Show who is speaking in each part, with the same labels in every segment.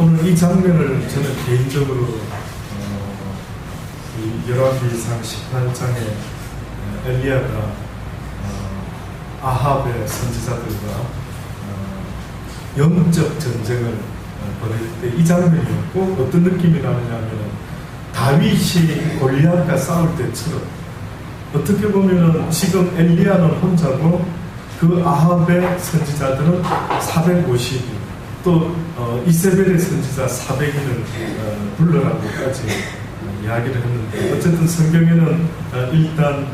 Speaker 1: 오늘 이 장면을 저는 개인적으로 이 열왕기상 18장에 엘리야가 아합의 선지자들과 영적 전쟁을 벌일 때 이 장면이었고, 어떤 느낌이 나느냐면 다윗이 골리앗과 싸울 때처럼, 어떻게 보면은 지금 엘리야는 혼자고 그 아합의 선지자들은 450인, 또 이세벨의 선지자 400인을 불러라고까지 이야기를 했는데, 어쨌든 성경에는 일단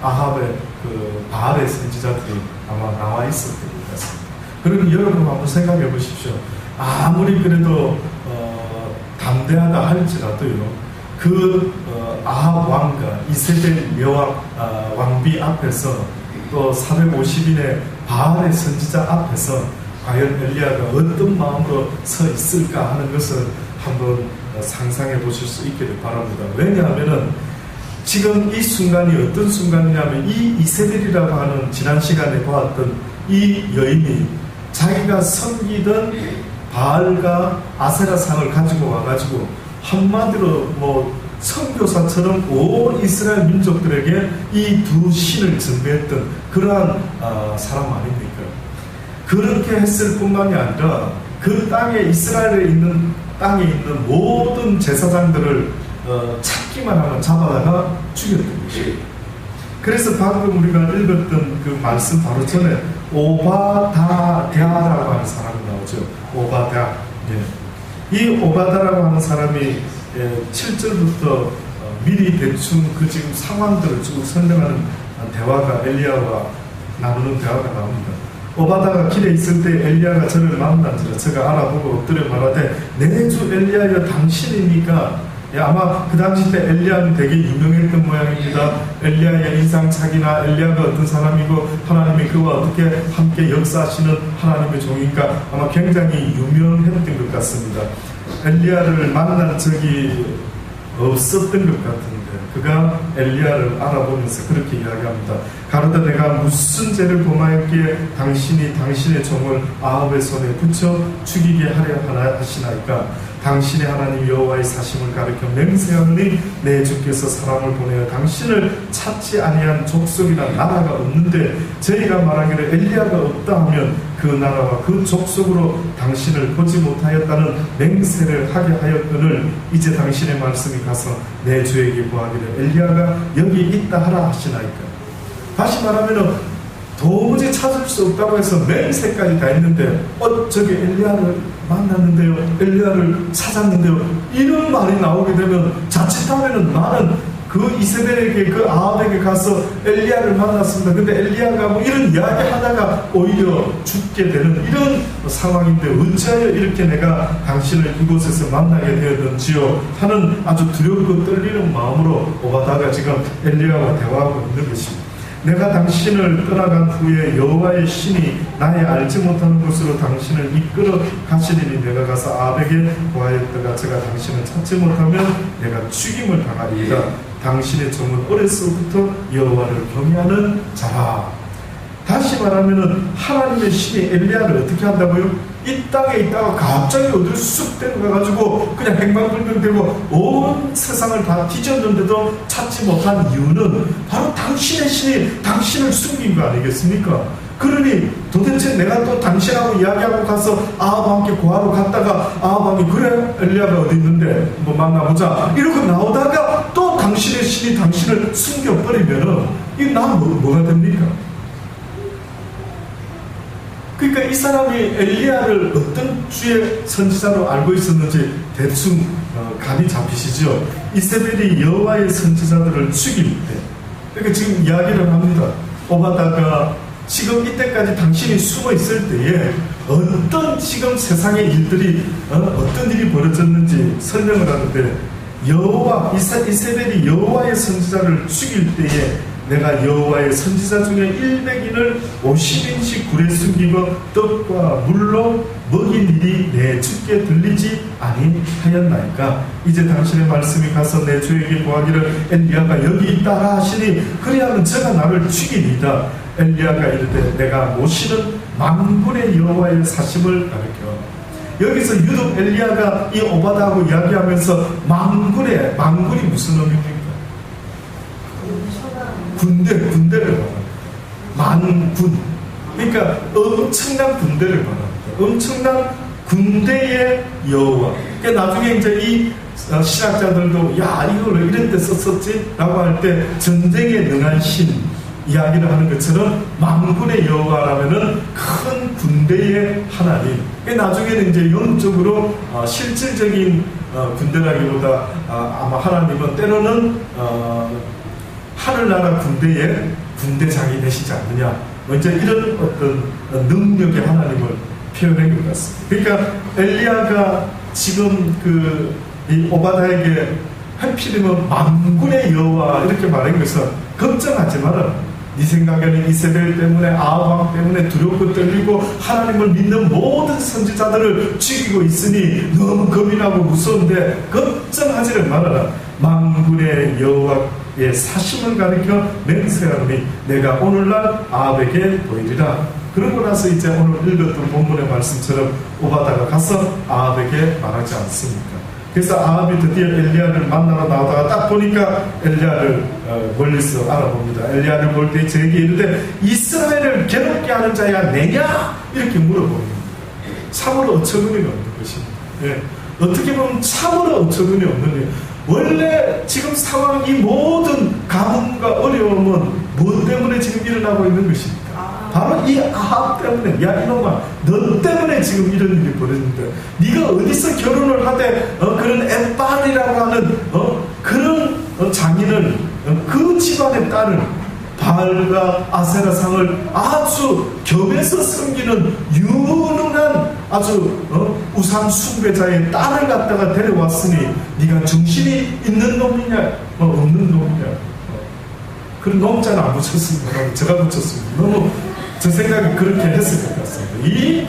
Speaker 1: 아합의 그 바알의 선지자들이 아마 나와 있었던 것 같습니다. 그럼 여러분 한번 생각해 보십시오. 아무리 그래도 담대하다 할지라도요, 그 아합 왕과 이세벨 여왕 왕비 앞에서, 또 450인의 바알의 선지자 앞에서 과연 엘리야가 어떤 마음으로 서 있을까 하는 것을 한번 상상해 보실 수 있기를 바랍니다. 왜냐하면 지금 이 순간이 어떤 순간이냐면, 이 이세벨이라고 하는 지난 시간에 보았던 이 여인이 자기가 섬기던 바알과 아세라상을 가지고 와가지고 한마디로 뭐 선교사처럼 온 이스라엘 민족들에게 이 두 신을 전배했던 그러한 사람 아닙니까? 그렇게 했을 뿐만이 아니라 그 땅에, 이스라엘에 있는 땅에 있는 모든 제사장들을 찾기만 하면 잡아다가 죽였던 것이에요. 그래서 방금 우리가 읽었던 그 말씀 바로 전에 오바다랴라고 하는 사람이 나오죠. 오바다. 예. 이 오바다라고 하는 사람이 7절부터 미리 대충 그 지금 상황들을 쭉 설명하는 대화가, 엘리야와 나누는 대화가 나옵니다. 오바다가 길에 있을 때 엘리야가 저를 만난지라 저가 알아보고 엎드려 말하되, 내 주 엘리야여 당신이니까. 아마 그 당시 때 엘리야는 되게 유명했던 모양입니다. 엘리야의 인상착의나 엘리야가 어떤 사람이고 하나님이 그와 어떻게 함께 역사하시는 하나님의 종인가, 아마 굉장히 유명했던 것 같습니다. 엘리야를 만난 적이 없었던 것 같은데 그가 엘리야를 알아보면서 그렇게 이야기합니다. 가로되 내가 무슨 죄를 범하였기에 당신이 당신의 종을 아합의 손에 붙여 죽이게 하려 하시나이까. 당신의 하나님 여호와의 사심을 가리켜 맹세하노니 내 주께서 사람을 보내어 당신을 찾지 아니한 족속이나 나라가 없는데, 저희가 말하기를 엘리야가 없다 하면 그 나라와 그 족속으로 당신을 보지 못하였다는 맹세를 하게 하였거늘, 이제 당신의 말씀이 가서 내 주에게 보하기를 엘리야가 여기 있다 하라 하시나이까. 다시 말하면 도무지 찾을 수 없다고 해서 맹세까지 다 했는데, 저기 엘리야를 만났는데요, 엘리야를 찾았는데요, 이런 말이 나오게 되면 자칫하면 나는 그 이세벨에게, 그 아합에게 가서 엘리야를 만났습니다. 근데 엘리야가 뭐 이런 이야기 하다가 오히려 죽게 되는 이런 상황인데, 어찌하여 이렇게 내가 당신을 이곳에서 만나게 되었는지요 하는 아주 두렵고 떨리는 마음으로 오바다가 지금 엘리야와 대화하고 있는 것입니다. 내가 당신을 떠나간 후에 여호와의 신이 나의 알지 못하는 곳으로 당신을 이끌어 가시리니, 내가 가서 아합에게 보하였다가 제가 당신을 찾지 못하면 내가 죽임을 당하리이다. 당신의 종은 어려서부터 여호와를 경외하는 자라. 다시 말하면 하나님의 신이 엘리야를 어떻게 한다고요? 이 땅에 있다가 갑자기 어디로 쑥 데려가가지고 그냥 행방불명되고 온 세상을 다 뒤졌는데도 찾지 못한 이유는 바로 당신의 신이 당신을 숨긴 거 아니겠습니까? 그러니 도대체 내가 또 당신하고 이야기하고 가서 아합과 함께 구하러 갔다가 아합이 그래 엘리야가 어디 있는데 뭐 만나보자 이러고 나오다가 또 당신의 신이 당신을 숨겨버리면은 이 난 뭐가 됩니까? 그러니까 이 사람이 엘리야를 어떤 주의 선지자로 알고 있었는지 대충 감이 잡히시죠. 이세벨이 여호와의 선지자들을 죽일 때, 그러니까 지금 이야기를 합니다. 오바다가 지금 이때까지 당신이 숨어 있을 때에 어떤 지금 세상의 일들이 어떤 일이 벌어졌는지 설명을 하는데, 이세벨이 여호와의 선지자를 죽일 때에 내가 여호와의 선지자 중에 100인을 50인씩 굴에 숨기고 떡과 물로 먹인 일이 내 주께 들리지 아니하였나이까. 이제 당신의 말씀이 가서 내 주에게 보하기를 엘리야가 여기 있다 하시니 그리하면 저가 나를 죽이리이다. 엘리야가 이르되 내가 모시는 만군의 여호와의 사심을 가리켜 여기서 유독 엘리야가 이 오바다하고 이야기하면서 망군이 무슨 의미입니까? 군대를 말합니다. 만군. 그러니까 엄청난 군대를 말합니다. 엄청난 군대의 여호와. 그러니까 나중에 이제 이 신학자들도 야 이걸 이런 데 썼었지? 라고 할 때 전쟁에 능한 신 이야기를 하는 것처럼 만군의 여호와라면은 큰 군대의 하나님. 그러니까 나중에는 이제 영적으로 실질적인 군대라기보다 아마 하나님은 때로는 하늘나라 군대의 군대장이 되시지 않느냐. 이제 이런 어떤 능력의 하나님을 표현한 것 같습니다. 그러니까 엘리야가 지금 이 오바다에게 하필이면 만군의 여호와 이렇게 말한 것은 걱정하지 마라. 네 생각에는 이세벨 때문에 아합 왕 때문에 두렵고 떨리고 하나님을 믿는 모든 선지자들을 죽이고 있으니 너무 겁이 나고 무서운데 걱정하지를 말아라. 만군의 여호와의 사심을 가리켜 맹세하노니 내가 오늘날 아합에게 보이리라. 그러고 나서 이제 오늘 읽었던 본문의 말씀처럼 오바다가 가서 아합에게 말하지 않습니까? 그래서 아합이 드디어 엘리야를 만나러 나오다가 딱 보니까 엘리야를 멀리서 알아봅니다. 엘리야를 볼 때 저에게 이르되 이스라엘을 괴롭게 하는 자야 내냐? 이렇게 물어봅니다. 참으로 어처구니가 없는 것입니다. 예. 어떻게 보면 참으로 어처구니 없는 일. 원래 지금 상황 이 모든 가뭄과 어려움은 무엇 때문에 지금 일어나고 있는 것입니까? 바로 이 아합 때문에. 야 이놈아 너 때문에 지금 이런 일이 벌어진다. 네가 어디서 결혼을 하되 그런 엣발이라고 하는 그런 장인을 그 집안의 딸을 바알과 아세라상을 아주 겸해서 섬기는 유능한 아주 우상 숭배자의 딸을 갖다가 데려왔으니 네가 정신이 있는 놈이냐 없는 놈이냐. 그런 놈자는 안 붙였습니다. 제가 붙였습니다. 너무 저 생각이 그렇게 했을 것 같습니다. 이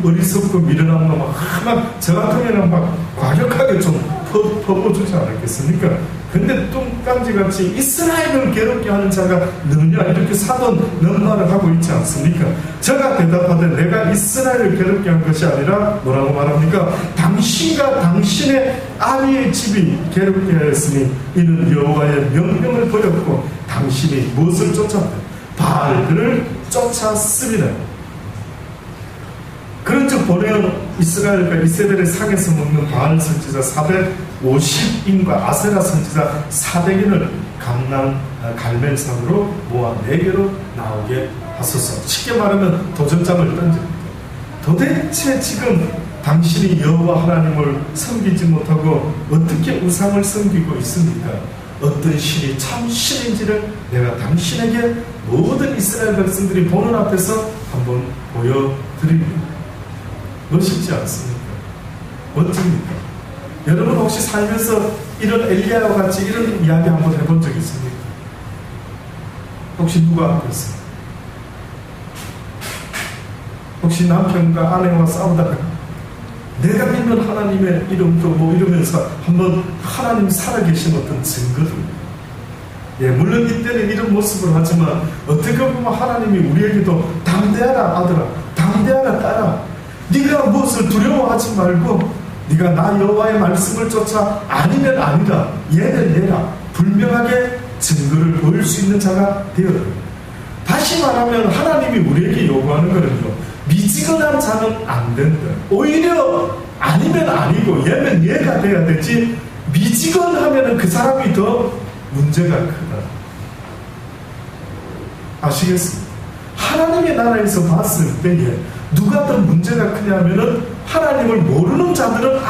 Speaker 1: 어리석고 미련한 놈 막 저 같으면 막 과격하게 좀 퍼부어주지 않았겠습니까? 근데 뚱딴지같이 이스라엘을 괴롭게 하는 자가 너냐 이렇게 사돈 넘말을 하고 있지 않습니까? 제가 대답하되 내가 이스라엘을 괴롭게 한 것이 아니라 뭐라고 말합니까? 당신과 당신의 아비의 집이 괴롭게 하였으니 이는 여호와의 명령을 버렸고 당신이 무엇을 쫓았다? 바알들을 쫓았습니다. 그런즉 보내온 이스라엘과 이세벨의 상에서 먹는 바알 선지자 450인과 아세라 선지자 400인을 갈멜산으로 모아 내게로 나오게 하소서. 쉽게 말하면 도전장을 던집니다. 도대체 지금 당신이 여호와 하나님을 섬기지 못하고 어떻게 우상을 섬기고 있습니까? 어떤 신이 참 신인지를 내가 당신에게 모든 이스라엘 백성들이 보는 앞에서 한번 보여드립니다. 멋있지 않습니까? 멋집니까? 여러분 혹시 살면서 이런 엘리야와 같이 이런 이야기 한번 해본 적 있습니까? 혹시 누가 앞에서? 혹시 남편과 아내와 싸우다가 내가 믿는 하나님의 이름도 뭐 이러면서 한번 하나님 살아계신 어떤 증거들. 예, 물론 이때는 이런 모습을 하지만 어떻게 보면 하나님이 우리에게도 담대하라 아들아, 담대하라 딸아, 네가 무엇을 두려워하지 말고 네가 나 여호와의 말씀을 쫓아 아니면 아니라 얘는 얘라 분명하게 증거를 보일 수 있는 자가 되어라. 다시 말하면 하나님이 우리에게 요구하는 것은요, 미지근한 자는 안 된다. 오히려 아니면 아니고 얘면 얘가 돼야 되지, 미지근하면 그 사람이 더 문제가 크다. 아시겠습니까? 하나님의 나라에서 봤을 때에 누가 더 문제가 크냐면은 하나님을 모르는 자들은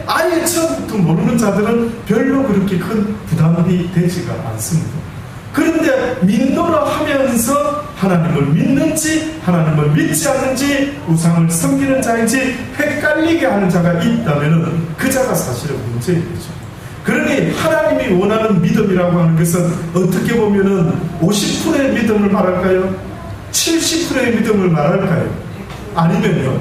Speaker 1: 아예 처음부터 모르는 자들은 별로 그렇게 큰 부담이 되지가 않습니다. 그런데 믿노라 하면서 하나님을 믿는지 하나님을 믿지 않는지 우상을 섬기는 자인지 헷갈리게 하는 자가 있다면 그 자가 사실은 문제인 거죠. 그러니 하나님이 원하는 믿음이라고 하는 것은 어떻게 보면은 50%의 믿음을 말할까요? 70%의 믿음을 말할까요? 아니면요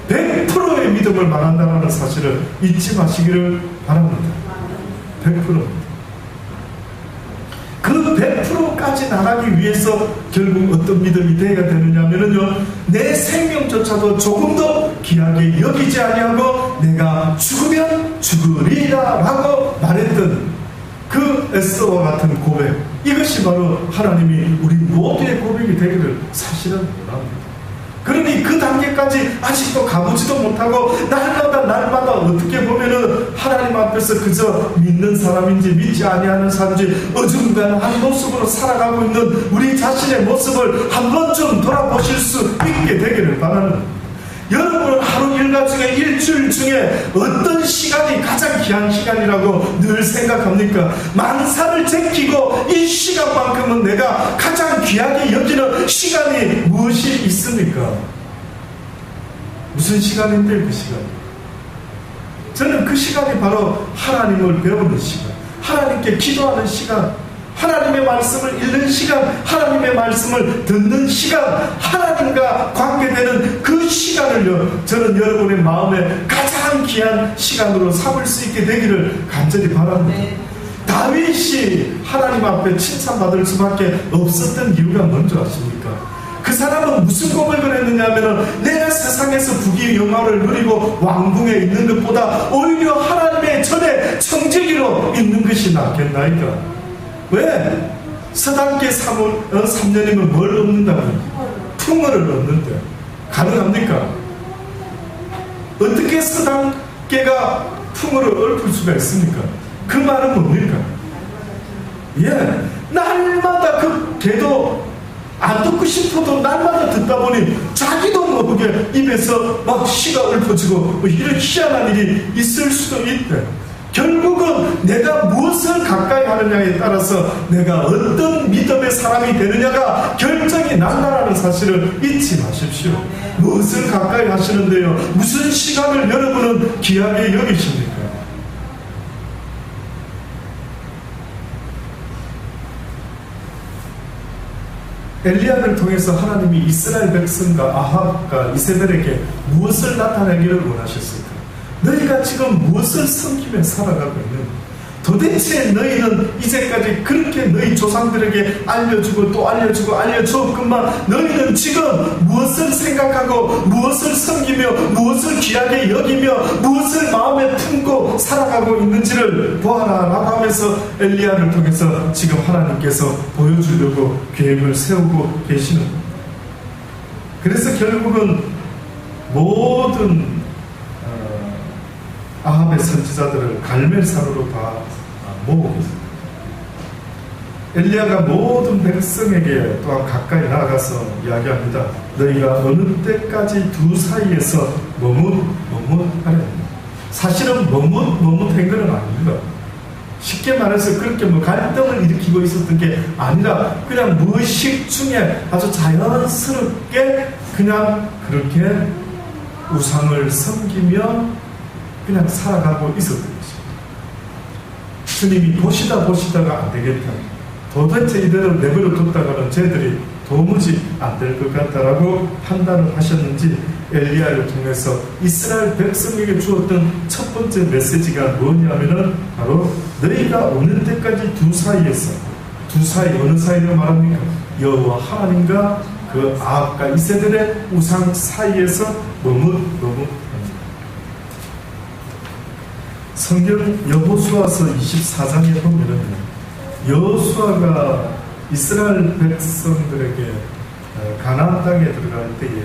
Speaker 1: 100%의 믿음을 말한다는 사실을 잊지 마시기를 바랍니다. 100%. 그 100%까지 나가기 위해서 결국 어떤 믿음이 되어야 되느냐면요, 내 생명조차도 조금 더 귀하게 여기지 아니하고 내가 죽으면 죽으리라 라고 말했던 그 에스더와 같은 고백, 이것이 바로 하나님이 우리 모두의 고백이 되기를 사실은 원합니다. 그러니 그 단계까지 아직도 가보지도 못하고 날마다 어떻게 보면은 하나님 앞에서 그저 믿는 사람인지 믿지 아니하는 사람인지 어중간한 모습으로 살아가고 있는 우리 자신의 모습을 한 번쯤 돌아보실 수 있게 되기를 바라는, 여러분은 하루 일과 중에 일주일 중에 어떤 시간이 가장 귀한 시간이라고 늘 생각합니까? 만사를 제끼고 이 시간만큼은 내가 가장 귀하게 여기는 시간이 무엇이 있습니까? 무슨 시간인데 그 시간? 저는 그 시간이 바로 하나님을 배우는 시간, 하나님께 기도하는 시간, 하나님의 말씀을 읽는 시간, 하나님의 말씀을 듣는 시간, 하나님과 관계되는 그 시간을요, 저는 여러분의 마음에 가장 귀한 시간으로 삼을 수 있게 되기를 간절히 바랍니다. 다윗이 하나님 앞에 칭찬받을 수밖에 없었던 이유가 뭔지 아십니까? 그 사람은 무슨 고백을 했느냐 하면, 내가 세상에서 부귀 영화를 누리고 왕궁에 있는 것보다 오히려 하나님의 전에 청지기로 있는 것이 낫겠나이까? 왜? 서당계 3년이면 뭘 얻는다고요? 풍어를 얻는데 가능합니까? 어떻게 서당계가 풍어를 읊을 수가 있습니까? 그 말은 뭡니까? 예, 날마다 그 개도 안 듣고 싶어도 날마다 듣다 보니 자기도 모르게 입에서 막 시가 읊어지고 이런 희한한 일이 있을 수도 있대. 결국은 내가 무엇을 가까이 하느냐에 따라서 내가 어떤 믿음의 사람이 되느냐가 결정이 난다라는 사실을 잊지 마십시오. 무엇을 가까이 하시는데요, 무슨 시간을 여러분은 귀하게 여기십니까? 엘리야를 통해서 하나님이 이스라엘 백성과 아합과 이세벨에게 무엇을 나타내기를 원하셨을까? 너희가 지금 무엇을 섬기며 살아가고 있는, 도대체 너희는 이제까지 그렇게 너희 조상들에게 알려주고 또 알려주었건만 너희는 지금 무엇을 생각하고 무엇을 섬기며 무엇을 귀하게 여기며 무엇을 마음에 품고 살아가고 있는지를 보아라 라고 하면서 엘리야를 통해서 지금 하나님께서 보여주려고 계획을 세우고 계시는 겁니다. 그래서 결국은 모든 아합의 선지자들을 갈멜산으로 다 모으겠습니다. 엘리야가 모든 백성에게 또한 가까이 나아가서 이야기합니다. 너희가 어느 때까지 두 사이에서 머뭇하려 합니다. 사실은 머뭇한 것은 아닙니다. 쉽게 말해서 그렇게 갈등을 일으키고 있었던 게 아니라 그냥 무의식 중에 아주 자연스럽게 그냥 그렇게 우상을 섬기며 그냥 살아가고 있었던 것입니다. 스님이 보시다가 안 되겠다, 도대체 이대로 내버려 뒀다가는 쟤들이 도무지 안 될 것 같다라고 판단을 하셨는지 엘리야를 통해서 이스라엘 백성에게 주었던 첫 번째 메시지가 뭐냐면은 바로 너희가 어느 때까지 두 사이 어느 사이로 말합니까? 여호와 하나님과 그 아합과 이세벨의 우상 사이에서 머뭇합니다. 성경 여호수아서 24장에 보면은 여호수아가 이스라엘 백성들에게 가나안 땅에 들어갈 때에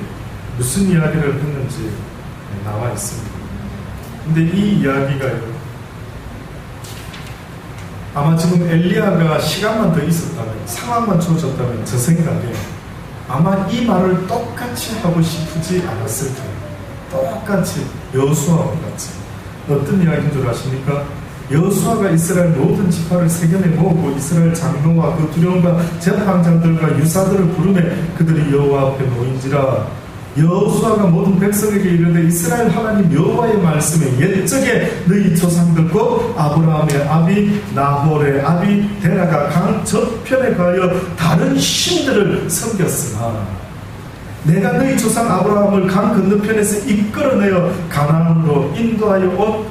Speaker 1: 무슨 이야기를 했는지 나와 있습니다. 근데 이 이야기가요, 아마 지금 엘리야가 시간만 더 있었다면, 상황만 주어졌다면 저 생각에 아마 이 말을 똑같이 하고 싶지 않았을 거예요. 똑같이 여호수아와 같이. 어떤 이야기인 줄 아십니까? 여호수아가 이스라엘 모든 지파를 세겜에 모으고 이스라엘 장로와 그 두려움과 재판장들과 유사들을 부르매 그들이 여호와 앞에 모인지라. 여호수아가 모든 백성에게 이르되 이스라엘 하나님 여호와의 말씀에 옛적에 너희 조상들 곧 아브라함의 아비 나홀의 아비 데라가 강 저편에 가여 다른 신들을 섬겼으나 내가 너희 조상 아브라함을 강 건너편에서 이끌어내어 가나안으로 인도하여 온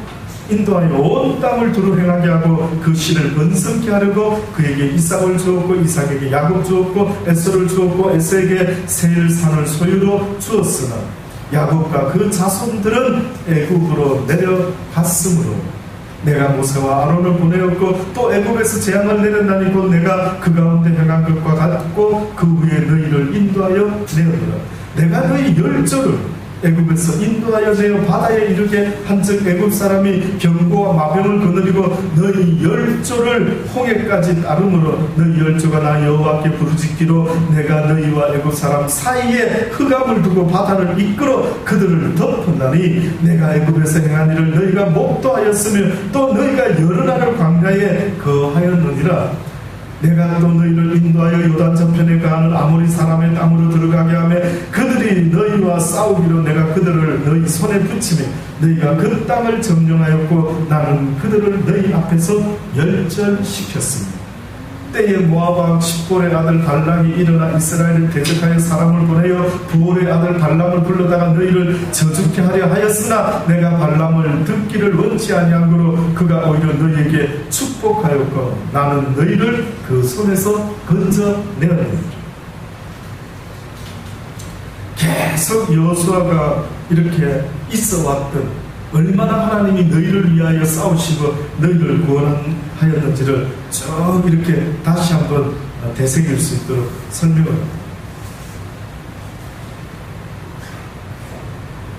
Speaker 1: 인도하여 온 땅을 두루 행하게 하고 그 씨를 번성케 하려고 그에게 이삭을 주었고 이삭에게 야곱 주었고 에서를 주었고 에서에게 세일산을 소유로 주었으나 야곱과 그 자손들은 애굽으로 내려갔으므로 내가 모세와 아론을 보내었고 또 애굽에서 재앙을 내렸나니 곧 내가 그 가운데 행한 것과 같고 그 후에 너희를 인도하여 내었노라. 내가 너희 열조를 애굽에서 인도하여 내어 바다에 이르게 한즉 애굽 사람이 병고와 마병을 거느리고 너희 열조를 홍해까지 따르므로 너희 열조가 나 여호와께 부르짖기로 내가 너희와 애굽 사람 사이에 흑암을 두고 바다를 이끌어 그들을 덮었나니 내가 애굽에서 행한 일을 너희가 목도하였으며 또 너희가 여러 날을 광야에 거하였느니라. 내가 또 너희를 인도하여 요단 저편에 가는 아모리 사람의 땅으로 들어가게 하며 그들이 너희와 싸우기로 내가 그들을 너희 손에 붙이며 너희가 그 땅을 점령하였고 나는 그들을 너희 앞에서 멸절시켰습니다. 때에 모압 왕 십볼의 아들 발람이 일어나 이스라엘을 대적하여 사람을 보내어 부올의 아들 발람을 불러다가 너희를 저주케 하려 하였으나 내가 발람을 듣기를 원치 아니하므로 그가 오히려 너희에게 축복하였고 나는 너희를 그 손에서 건져내었느니라. 계속 여호수아가 이렇게 있어왔던 얼마나 하나님이 너희를 위하여 싸우시고 너희를 구원하였는지를 쭉 이렇게 다시 한번 되새길 수 있도록 설명을 합니다.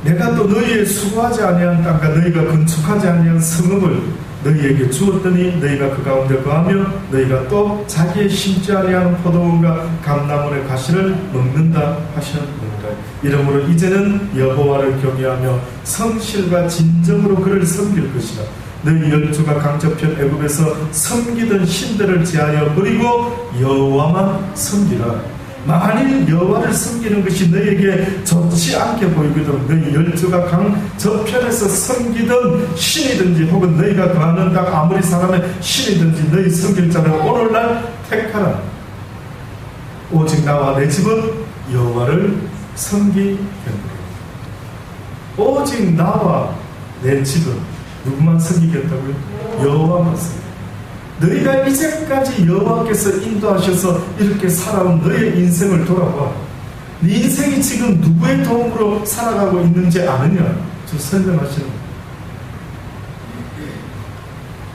Speaker 1: 내가 또 너희의 수고하지 아니한 땅과 너희가 건축하지 아니한 성읍을 너희에게 주었더니 너희가 그 가운데 거하며 너희가 또 자기의 심지 아니하는 포도원과 감람원의 가시를 먹는다 하셨느니라. 이러므로 이제는 여호와를 경외하며 성실과 진정으로 그를 섬길 것이라. 너희 열조가 강저편 애굽에서 섬기던 신들을 제하여 버리고 여호와만 섬기라. 만일 여호와를 섬기는 것이 너희에게 좋지 않게 보이거든 너희 열조가 강저편에서 섬기던 신이든지 혹은 너희가 거하는 땅 아무리 사람의 신이든지 너희 섬길 자를 오늘날 택하라. 오직 나와 내 집은 여호와를 섬기겠노라. 오직 나와 내 집은 누구만 섬기겠다고요? 여호와만 섬기겠다. 너희가 이제까지 여호와께서 인도하셔서 이렇게 살아온 너의 인생을 돌아봐. 네 인생이 지금 누구의 도움으로 살아가고 있는지 아느냐? 저 설명하시는 거예요.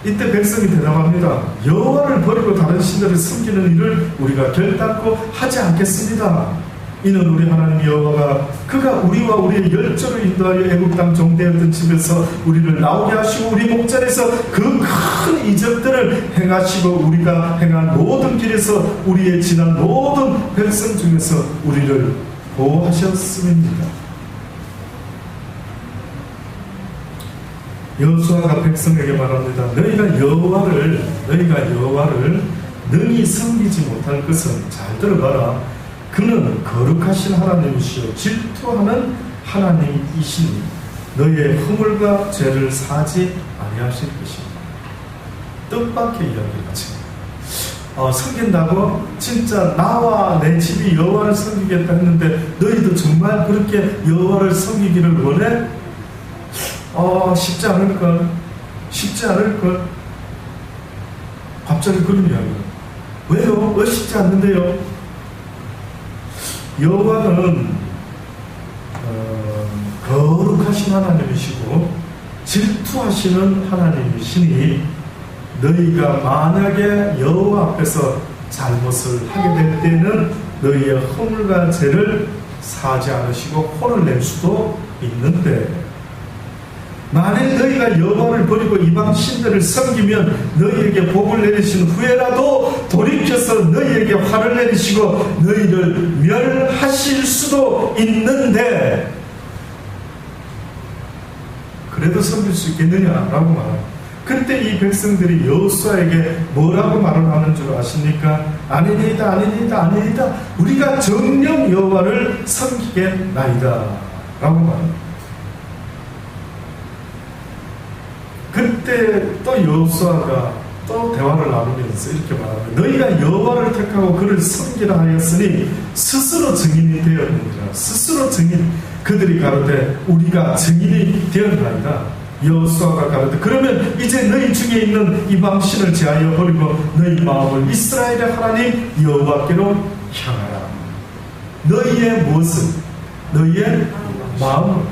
Speaker 1: 이때 백성이 대답합니다. 여호와를 버리고 다른 신들을 섬기는 일을 우리가 결단코 하지 않겠습니다. 이는 우리 하나님 여호와가 그가 우리와 우리의 열조를 인도하여 애굽 땅 종되었던 집에서 우리를 나오게 하시고 우리 목전에서 그 큰 이적들을 행하시고 우리가 행한 모든 길에서 우리의 지난 모든 백성 중에서 우리를 보호하셨음입니다. 여호수아가 백성에게 말합니다. 너희가 여호와를 능히 섬기지 못할 것은 잘 들어봐라. 그는 거룩하신 하나님이시요 질투하는 하나님이시니 너희의 허물과 죄를 사지 아니하실 것입니다. 뜻밖의 이야기같이 섬긴다고 진짜 나와 내 집이 여호와를 섬기겠다 했는데 너희도 정말 그렇게 여호와를 섬기기를 원해? 쉽지 않을걸. 갑자기 그런 이야기예요. 왜요? 왜 쉽지 않는데요? 여호와는 거룩하신 하나님이시고 질투하시는 하나님이시니 너희가 만약에 여호와 앞에서 잘못을 하게 될 때는 너희의 허물과 죄를 사지 않으시고 혼을 낼 수도 있는데 만일 너희가 여호와를 버리고 이방 신들을 섬기면 너희에게 복을 내리신 후에라도 돌이켜서 너희에게 화를 내리시고 너희를 멸하실 수도 있는데 그래도 섬길 수 있겠느냐라고 말합니다. 그때 이 백성들이 여호수아에게 뭐라고 말을 하는 줄 아십니까? 아니니이다 우리가 정녕 여호와를 섬기겠나이다 라고 말합니다. 그때 또 여호수아가 또 대화를 나누면서 이렇게 말합니다. 너희가 여호와를 택하고 그를 섬기라 하였으니 스스로 증인이 되었느니라. 스스로 증인. 그들이 가로되 우리가 증인이 되었나이다. 여호수아가 가르되 그러면 이제 너희 중에 있는 이방 신을 제하여 버리고 너희 마음을 이스라엘의 하나님 여호와께로 향하라. 너희의 무엇을? 너희의 마음을,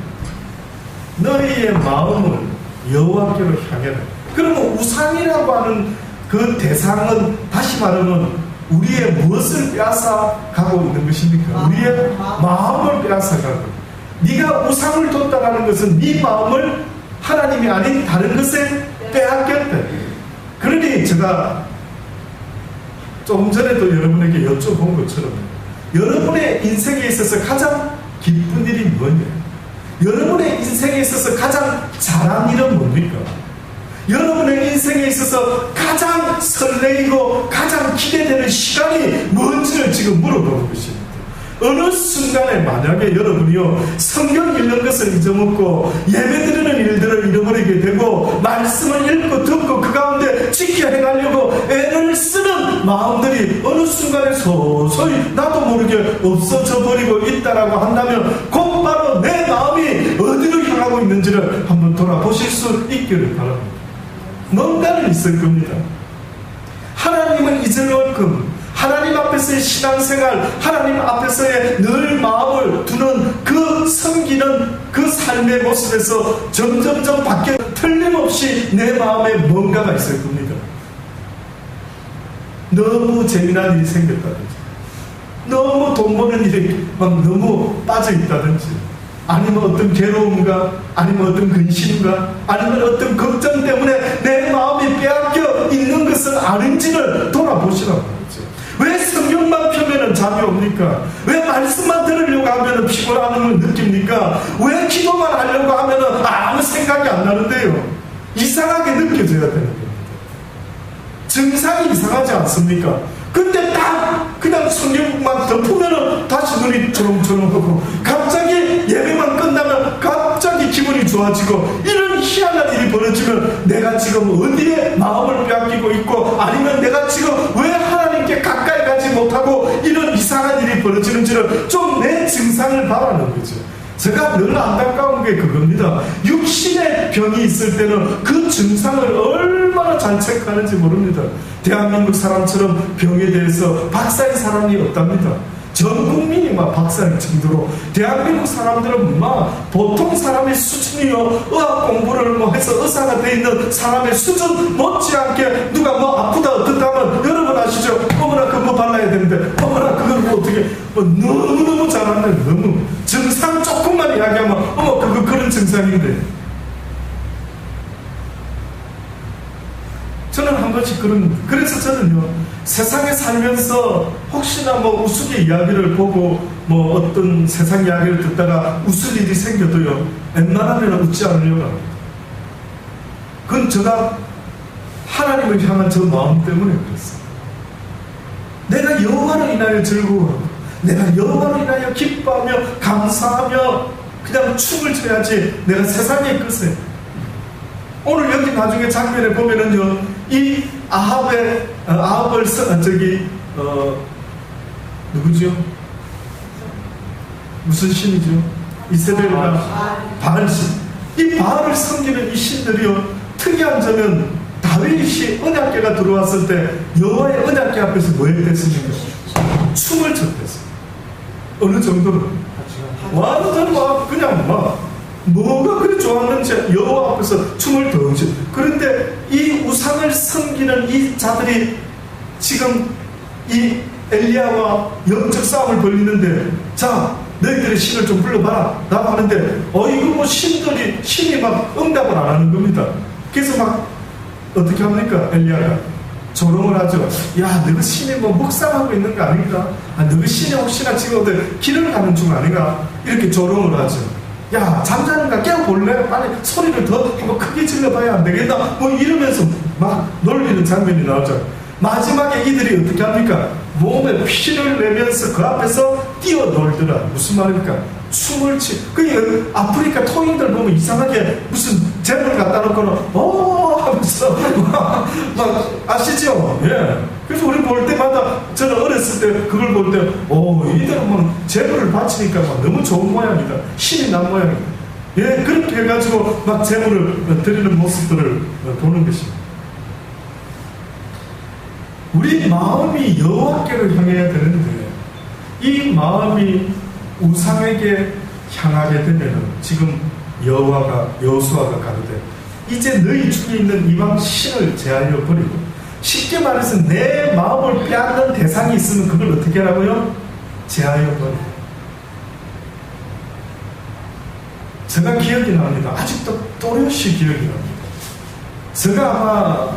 Speaker 1: 너희의 마음을 여호와께로 향해라. 그러면 우상이라고 하는 그 대상은 다시 말하면 우리의 무엇을 빼앗아 가고 있는 것입니까? 우리의 마음을 빼앗아 가고. 네가 우상을 뒀다라는 것은 네 마음을 하나님이 아닌 다른 것에 빼앗겼다. 그러니 제가 조금 전에도 여러분에게 여쭤본 것처럼 여러분의 인생에 있어서 가장 기쁜 일이 뭐냐? 여러분의 인생에 있어서 가장 잘한 일은 뭡니까? 여러분의 인생에 있어서 가장 설레이고 가장 기대되는 시간이 뭔지를 지금 물어보는 것입니다. 어느 순간에 만약에 여러분이요 성경 읽는 것을 잊어먹고 예배드리는 일들을 잃어버리게 되고 말씀을 읽고 듣고 그 가운데 지켜 행하려고 애를 쓰는 마음들이 어느 순간에 서서히 나도 모르게 없어져 버리고 있다라고 한다면 곧바로 내 마음이 어디로 향하고 있는지를 한번 돌아보실 수 있기를 바랍니다. 뭔가는 있을 겁니다. 하나님은 잊을 만큼 하나님 앞에서의 신앙생활, 하나님 앞에서의 늘 마음을 두는 그 섬기는 그 삶의 모습에서 점점점 바뀌어 틀림없이 내 마음에 뭔가가 있을 겁니다. 너무 재미난 일이 생겼다든지, 너무 돈 버는 일이 막 너무 빠져 있다든지, 아니면 어떤 괴로움과, 아니면 어떤 근심과, 아니면 어떤 걱정 때문에 내 마음이 빼앗겨 있는 것을 아는지를 돌아보시라고 하죠. 왜 성경만 펴면은 잠이 옵니까? 왜 말씀만 들으려고 하면은 피곤함을 느낍니까? 왜 기도만 하려고 하면은 아무 생각이 안 나는데요? 이상하게 느껴져야 되는 겁니다. 증상이 이상하지 않습니까? 근데 딱 그냥 성경만 덮으면은 다시 눈이 초롱초롱하고 갑자기 예배만 끝나면 갑자기 기분이 좋아지고 이런 희한한 일이 벌어지면 내가 지금 어디에 마음을 빼앗기고 있고 아니면 내가 지금 왜 하나님께 가까이 가지 못하고 이런 이상한 일이 벌어지는지를 좀 내 증상을 봐라는 거죠. 제가 늘 안타까운 게 그겁니다. 육신의 병이 있을 때는 그 증상을 얼마나 잘 체크하는지 모릅니다. 대한민국 사람처럼 병에 대해서 박사인 사람이 없답니다. 전 국민이 막 박사일 정도로 대한민국 사람들은 막 보통 사람의 수준이요 의학 공부를 뭐 해서 의사가 돼 있는 사람의 수준 못지않게 누가 뭐 아프다 어떻다 하면 여러분 아시죠? 어머나 그거 발라야 되는데 어머나 그걸 뭐 어떻게 뭐 너무너무 잘하네. 너무 증상 조금만 이야기하면 어머 그거 그런 증상인데 저는 한 번씩 그래서 저는요, 세상에 살면서 혹시나 뭐 우스개 이야기를 보고 뭐 어떤 세상 이야기를 듣다가 웃을 일이 생겨도요, 웬만하면 웃지 않으려고 합니다. 그건 제가 하나님을 향한 저 마음 때문에 그랬어요. 내가 여호와를 인하여 즐거워하고, 내가 여호와를 인하여 기뻐하며, 감사하며, 그냥 춤을 춰야지 내가 세상의 끝에 오늘 여기 나중에 장면에 보면은요, 이 아합을 누구죠? 무슨 신이죠? 이세벨과 바알신. 이 바알을 섬기는 이 신들이요, 특이한 점은 다윗이 언약궤가 들어왔을 때 여호와의 언약궤 앞에서 뭐 했겠습니까? 춤을 췄댔어요. 어느 정도로? 완전 막 그냥 막 뭐가 그리 좋았는지 여호와 앞에서 춤을 더. 그런데 이 우상을 섬기는 이 자들이 지금 이 엘리야와 영적 싸움을 벌이는데, 자 너희들의 신을 좀 불러봐라 라고 하는데, 이거 뭐 신이 막 응답을 안 하는 겁니다. 그래서 막 어떻게 합니까? 엘리야가 조롱을 하죠. 야, 너희 신이 뭐 묵상하고 있는 거 아닌가? 너희 신이 혹시나 지금 어디 길을 가는 중 아닌가? 이렇게 조롱을 하죠. 야, 잠자는가? 깨워볼래? 빨리 소리를 더 한번 크게 질러봐야 안 되겠나? 뭐 이러면서 막 놀리는 장면이 나오죠. 마지막에 이들이 어떻게 합니까? 몸에 피를 내면서 그 앞에서 뛰어놀더라. 무슨 말입니까? 춤을 그 아프리카 토인들 보면 이상하게 무슨 재물 갖다 놓고는 하면서 막 아시죠? 예. 그래서 우리 볼 때마다, 저는 어렸을 때 그걸 볼 때 이들은 막 재물을 바치니까 막 너무 좋은 모양이다, 신이 난 모양이다. 예, 그렇게 해가지고 막 재물을 드리는 모습들을 보는 것입니다. 우리 마음이 여호와께로 향해야 되는데 이 마음이 우상에게 향하게 되면은 지금 여호수아가 가로되 이제 너희 중에 있는 이방 신을 제하여 버리고, 쉽게 말해서 내 마음을 빼앗는 대상이 있으면 그걸 어떻게 하라고요? 제하여 버리고. 제가 기억이 납니다. 아직도 또렷이 기억이 납니다. 제가 아마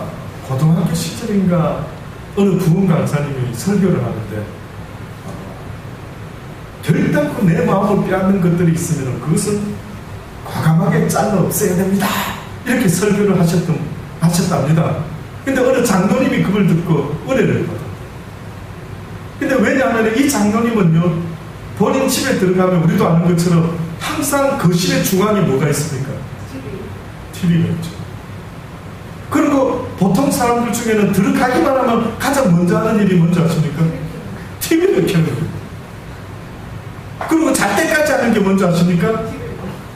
Speaker 1: 고등학교 시절인가 어느 부흥 강사님이 설교를 하는데 결단코 내 마음을 빼앗는 것들이 있으면 그것은 과감하게 잘라 없애야 됩니다. 이렇게 설교를 하셨답니다. 근데 어느 장로님이 그걸 듣고 은혜를 받았다. 근데 왜냐하면 이 장로님은요, 본인 집에 들어가면 우리도 아는 것처럼 항상 거실의 중앙에 뭐가 있습니까? TV가 있죠. 그리고 보통 사람들 중에는 들어가기만 하면 가장 먼저 하는 일이 뭔지 아십니까? TV를 켜는 거예요. 그리고 잘 때까지 하는 게 뭔지 아십니까?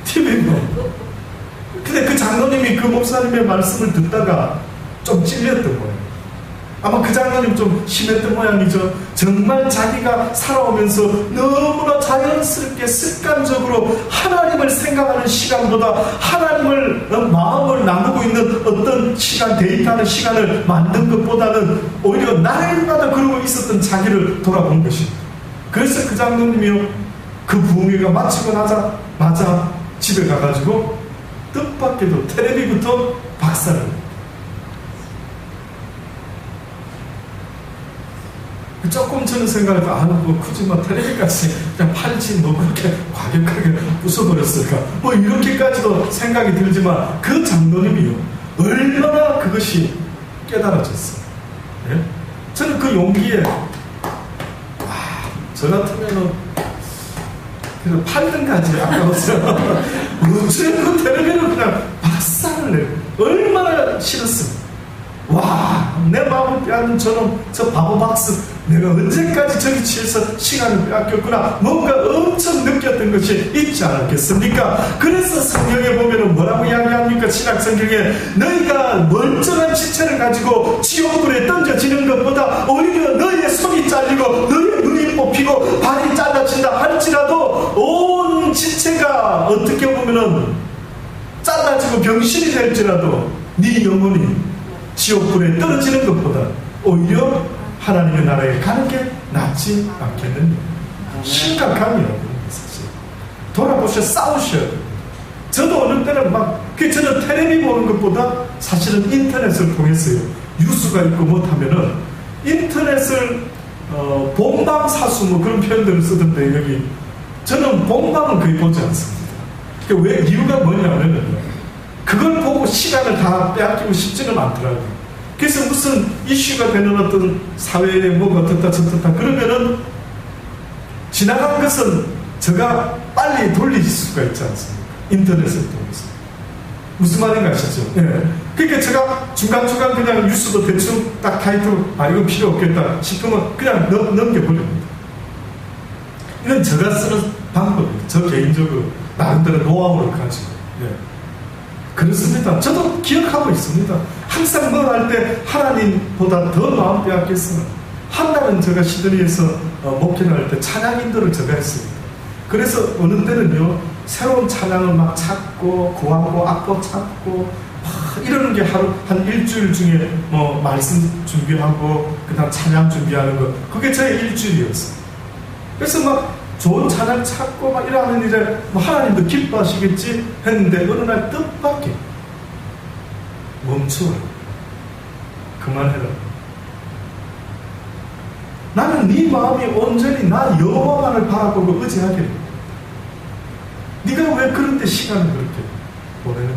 Speaker 1: TV로. 근데 그 장로님이 그 목사님의 말씀을 듣다가 좀 찔렸던 거예요. 아마 그 장로님 좀 심했던 모양이죠. 정말 자기가 살아오면서 너무나 자연스럽게 습관적으로 하나님을 생각하는 시간보다 하나님을 마음을 나누고 있는 어떤 시간, 데이트하는 시간을 만든 것보다는 오히려 날마다 그러고 있었던 자기를 돌아본 것입니다. 그래서 그 장로님이요, 그 부흥회가 마치고 나자마자 집에 가가지고 뜻밖에도 텔레비부터 박살을. 조금 저는 생각해도 뭐 굳이 텔레비까지 그냥 팔지 뭐 그렇게 과격하게 부숴버렸을까 뭐 이렇게까지도 생각이 들지만 그 장로님이요, 얼마나 그것이 깨달아졌어요. 예? 저는 그 용기에 저 같으면은 그래서 팔등까지 아까웠어요. 어쩌면 그 텔레비를 그냥 박살을 내고 얼마나 싫었습니다. 와, 내 마음을 빼앗는 저 바보 박스, 내가 언제까지 저기 취해서 시간을 빼앗겼구나, 뭔가 엄청 느꼈던 것이 있지 않았겠습니까? 그래서 성경에 보면 뭐라고 이야기합니까? 신약 성경에 너희가 멀쩡한 지체를 가지고 지옥불에 던져지는 것보다 오히려 너희의 손이 잘리고 너희의 눈이 뽑히고 발이 잘라진다 할지라도 온 지체가 어떻게 보면은 잘라지고 병신이 될지라도 네 영혼이 지옥불에 떨어지는 것보다 오히려 하나님의 나라에 가는 게 낫지 않겠느냐. 심각함이에요. 사실 돌아보셔 싸우셔야 돼요. 저도 어느 때는 저는 텔레비 보는 것보다 사실은 인터넷을 통했어요. 뉴스가 있고 못하면은 인터넷을 본방사수 뭐 그런 표현들을 쓰던데, 여기 저는 본방은 거의 보지 않습니다. 왜 이유가 뭐냐면은 그걸 보고 시간을 다 빼앗기고 싶지는 않더라고요. 그래서 무슨 이슈가 되는 어떤 사회에 뭐가 어떻다 저떻다 그러면은 지나간 것은 제가 빨리 돌릴 수가 있지 않습니까? 인터넷을 통해서. 무슨 말인가 아시죠? 예. 그러니까 제가 중간중간 그냥 뉴스도 대충 딱 타이틀, 이거 필요 없겠다 싶으면 그냥 넘겨버립니다. 이건 제가 쓰는 방법이에요. 저 개인적으로 나름대로 노하우를 가지고. 예. 그렇습니다. 저도 기억하고 있습니다. 항상 뭘 할 때 하나님보다 더 마음 빼앗겠으나, 한 날은 제가 시드니에서 목회를 할 때 찬양인도를 제가 했습니다. 그래서 어느 때는요, 새로운 찬양을 막 찾고 구하고 악보 찾고 이러는 게 하루 한 일주일 중에 뭐 말씀 준비하고 그다음 찬양 준비하는 거, 그게 저의 일주일이었어요. 그래서 막 좋은 찬양 찾고 막 이러는 일에 하나님도 기뻐하시겠지 했는데 어느 날 뜻밖의 멈추어라, 그만해라. 나는 네 마음이 온전히 나 여호와만을 바라보고 의지하게. 네가 왜 그런데 시간을 그렇게 보내는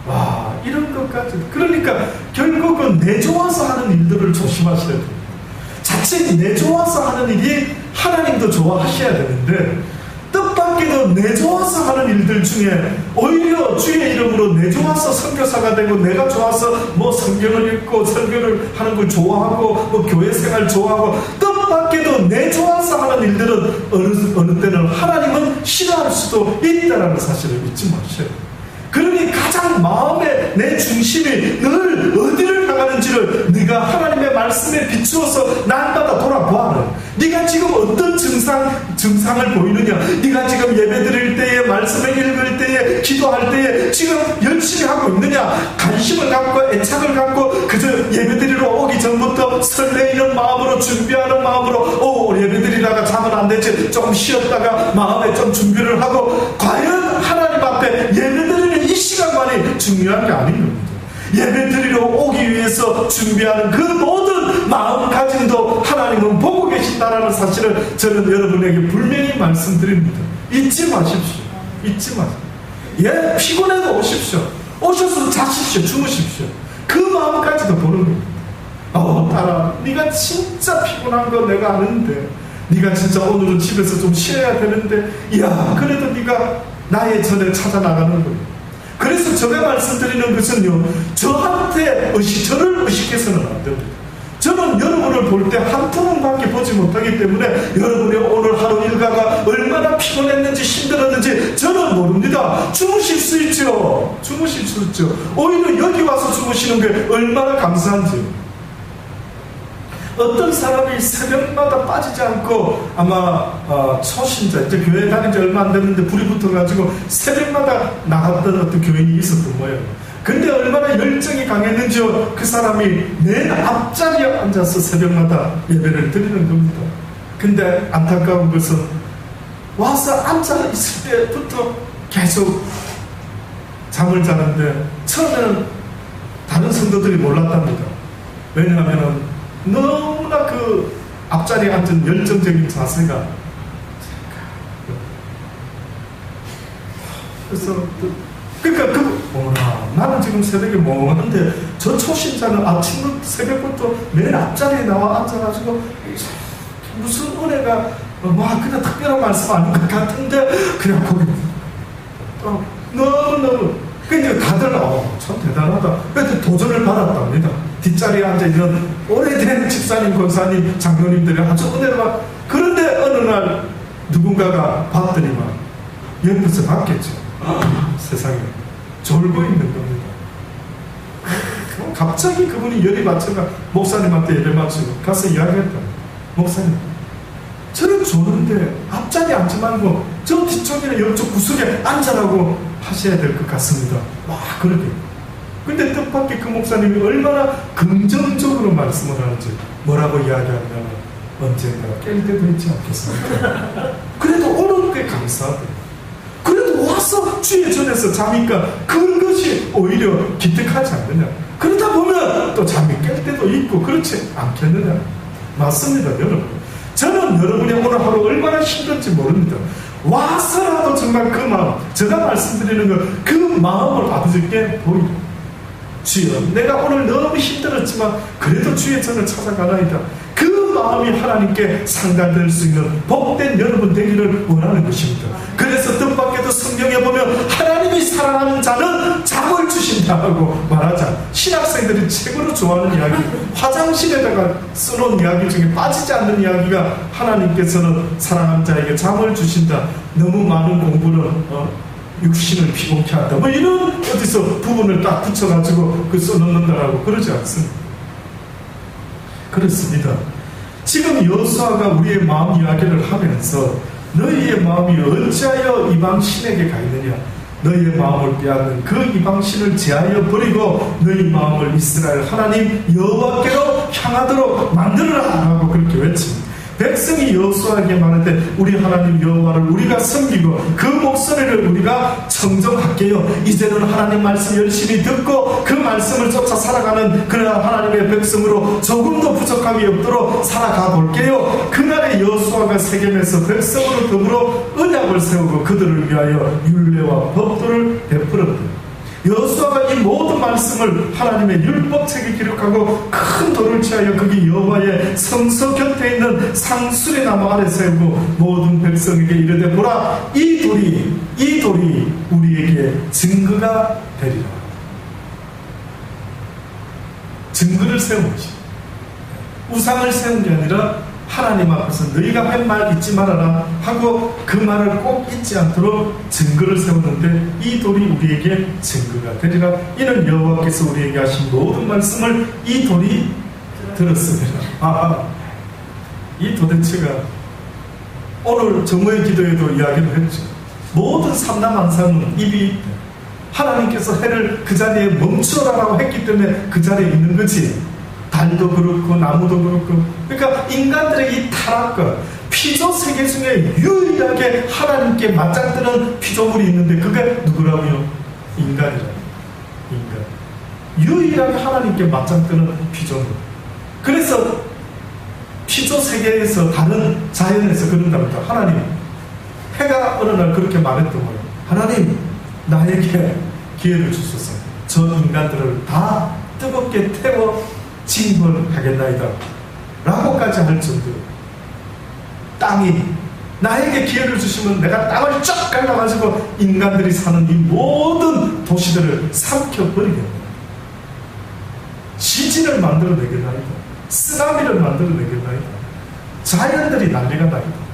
Speaker 1: 거야? 와, 이런 것까지. 그러니까 결국은 내 좋아서 하는 일들을 조심하셔야 돼요. 자칫 내 좋아서 하는 일이 하나님도 좋아하셔야 되는데, 뜻밖에도 내 좋아서 하는 일들 중에 오히려 주의 이름으로 내 좋아서 선교사가 되고, 내가 좋아서 뭐 성경을 읽고 설교를 하는 걸 좋아하고 뭐 교회 생활 좋아하고, 뜻밖에도 내 좋아서 하는 일들은 어느 때는 하나님은 싫어할 수도 있다는 사실을 잊지 마셔요. 그러니 가장 마음의 내 중심이 늘 어디를 향하는지를 네가 하나님의 말씀에 비추어서 날마다 돌아보아라. 네가 지금 어떤 증상을 보이느냐, 네가 지금 예배드릴 때에, 말씀을 읽을 때에, 기도할 때에 지금 열심히 하고 있느냐, 관심을 갖고 애착을 갖고 그저 예배드리러 오기 전부터 설레이는 마음으로, 준비하는 마음으로 예배드리다가 잠은 안 되지, 좀 쉬었다가 마음에 좀 준비를 하고, 과연 하나님 앞에 예배드리는 이 시간만이 중요한 게 아닌 겁니다. 예배드리러 오기 위해서 준비하는 그 모든 마음가짐도 하나님은 보고 계신다라는 사실을 저는 여러분에게 분명히 말씀드립니다. 잊지 마십시오. 잊지 마십시오. 예, 피곤해도 오십시오. 오셔서 자십시오. 주무십시오. 그 마음까지도 보는 겁니다. 딸아, 네가 진짜 피곤한 거 내가 아는데, 네가 진짜 오늘은 집에서 좀 쉬어야 되는데, 이야, 그래도 네가 나의 전에 찾아 나가는 거예요. 그래서 제가 말씀드리는 것은요, 저를 의식해서는 안 됩니다. 저는 여러분을 볼 때 한 부분밖에 보지 못하기 때문에 여러분의 오늘 하루 일과가 얼마나 피곤했는지 힘들었는지 저는 모릅니다. 주무실 수 있죠. 주무실 수 있죠. 오히려 여기 와서 주무시는 게 얼마나 감사한지요. 어떤 사람이 새벽마다 빠지지 않고, 아마 초신자, 이제 교회 다닌 지 얼마 안 됐는데 불이 붙어가지고 새벽마다 나갔던 어떤 교인이 있었던 거예요. 근데 얼마나 열정이 강했는지요. 그 사람이 맨 앞자리에 앉아서 새벽마다 예배를 드리는 겁니다. 근데 안타까운 것은 와서 앉아 있을 때부터 계속 잠을 자는데, 처음에는 다른 성도들이 몰랐답니다. 왜냐하면 너무나 그 앞자리에 앉은 열정적인 자세가, 그래서 그러니까 나는 지금 새벽에 멍하는데 저 초신자는 아침부터 새벽부터 맨 앞자리에 나와 앉아가지고 무슨 은혜가 그냥 특별한 말씀 아닌 것 같은데 그냥 거기 너무너무, 근데 다들 참 대단하다. 그래서 도전을 받았답니다. 뒷자리에 앉아있는 오래된 집사님, 권사님, 장로님들이 아주 은혜를 받. 그런데 어느 날 누군가가 봤더니만 옆에서 봤겠죠. 세상에 졸고 있는 겁니다. 갑자기 그분이 열이 받쳐가 목사님한테 예배 마치고 가서 이야기했다. 목사님, 저는 조는데 앞자리에 앉지 말고 저 뒤쪽이나 옆쪽 구석에 앉아라고 하셔야 될 것 같습니다. 그렇게. 근데 뜻밖의 그 목사님이 얼마나 긍정적으로 말씀을 하는지, 뭐라고 이야기하면 언젠가 깰 때도 있지 않겠습니까? 그래도 오는 게 감사하다. 그래도 와서 주의 전에서 자니까 그것이 오히려 기특하지 않느냐. 그러다 보면 또 잠이 깰 때도 있고 그렇지 않겠느냐. 맞습니다, 여러분. 저는 여러분이 오늘 하루 얼마나 힘든지 모릅니다. 와서라도 정말 그 마음, 제가 말씀드리는 것, 그 마음을 아버지께 보이라. 주여, 내가 오늘 너무 힘들었지만 그래도 주의 전을 찾아가나이다. 그 마음이 하나님께 상달될 수 있는 복된 여러분 되기를 원하는 것입니다. 그래서 뜻밖에도 성경에 보면 하나님이 사랑하는 자는 잠을 주신다고 말하자. 신학생들이 최고로 좋아하는 이야기, 화장실에다가 써놓은 이야기 중에 빠지지 않는 이야기가 하나님께서는 사랑하는 자에게 잠을 주신다. 너무 많은 공부는 육신을 피곤케 한다. 이런 어디서 부분을 딱 붙여가지고 써놓는다라고 그러지 않습니다. 그렇습니다. 지금 여호수아가 우리의 마음 이야기를 하면서 너희의 마음이 어찌하여 이방신에게 가 있느냐, 너희의 마음을 빼앗는 그 이방신을 제하여 버리고 너희 마음을 이스라엘 하나님 여호와께로 향하도록 만들어라 하고 그렇게 외칩니다. 백성이 여호수아에게 말하되 우리 하나님 여호와를 우리가 섬기고 그 목소리를 우리가 청정할게요. 이제는 하나님 말씀 열심히 듣고 그 말씀을 쫓아 살아가는 그러한 하나님의 백성으로 조금도 부족함이 없도록 살아가 볼게요. 그날에 여호수아가 세겜에서 백성으로 더불어 언약을 세우고 그들을 위하여 율례와 법도를 베풀었다. 여호수아가 이 모든 말씀을 하나님의 율법책에 기록하고 큰 돌을 취하여 거기 여호와의 성서 곁에 있는 상수리 나무 아래 세우고 모든 백성에게 이르되 보라, 이 돌이 우리에게 증거가 되리라. 증거를 세운 것이, 우상을 세운 게 아니라 하나님 앞에서 너희가 한 말 잊지 말아라 하고 그 말을 꼭 잊지 않도록 증거를 세웠는데 이 돌이 우리에게 증거가 되리라. 이는 여호와께서 우리에게 하신 모든 말씀을 이 돌이 들었습니다. 이 도대체가 오늘 정오의 기도에도 이야기를 했죠. 모든 삼라만상은 입이 있다. 하나님께서 해를 그 자리에 멈추라고 했기 때문에 그 자리에 있는 거지. 달도 그렇고 나무도 그렇고. 그러니까 인간들의 이 타락과 피조 세계 중에 유일하게 하나님께 맞짱뜨는 피조물이 있는데 그게 누구라고요? 인간이라고. 인간. 유일하게 하나님께 맞짱뜨는 피조물. 그래서 피조 세계에서 다른 자연에서 그런답니다. 하나님, 해가 어느 날 그렇게 말했던 거예요. 하나님, 나에게 기회를 주소서. 저 인간들을 다 뜨겁게 태워 징벌하겠나이다 라고까지 할 정도로 땅이 나에게 기회를 주시면 내가 땅을 쫙 갈라가지고 인간들이 사는 이 모든 도시들을 삼켜버리겠나이다. 지진을 만들어내겠나이다. 쓰나미를 만들어내겠나이다. 자연들이 난리가 나이다.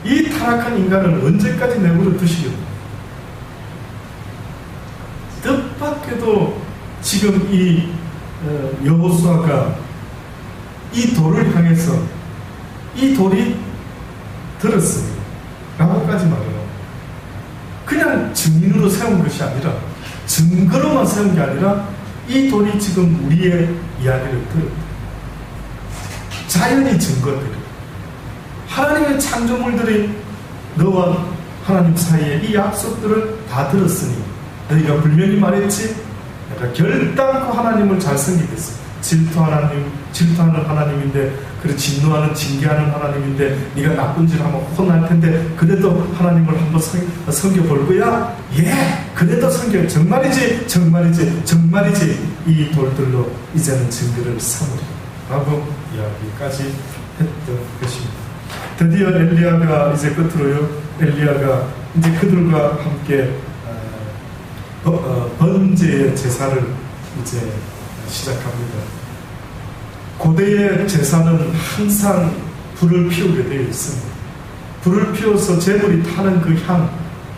Speaker 1: 이 타락한 인간을 언제까지 내버려 두시겠나. 뜻밖에도 지금 이 여호수아가 이 돌을 향해서 이 돌이 들었습니다 라고까지 말해요. 그냥 증인으로 세운 것이 아니라 증거로만 세운 게 아니라 이 돌이 지금 우리의 이야기를 들었다. 자연이 증거들이 하나님의 창조물들이 너와 하나님 사이에 이 약속들을 다 들었으니 너희가 분명히 말했지. 내가 결단코 하나님을 잘 섬기겠어. 질투하는 하나님인데, 그리고 진노하는 징계하는 하나님인데 네가 나쁜 짓을 하면 혼날 텐데 그래도 하나님을 한번 섬겨볼 거야? 예! 그래도 섬겨. 정말이지 이 돌들로 이제는 증거를 삼으리 라고 이야기까지 했던 것입니다. 드디어 엘리야가 이제 끝으로요. 엘리야가 이제 그들과 함께 번제의 제사를 이제 시작합니다. 고대의 제사는 항상 불을 피우게 되어 있습니다. 불을 피워서 재물이 타는 그 향,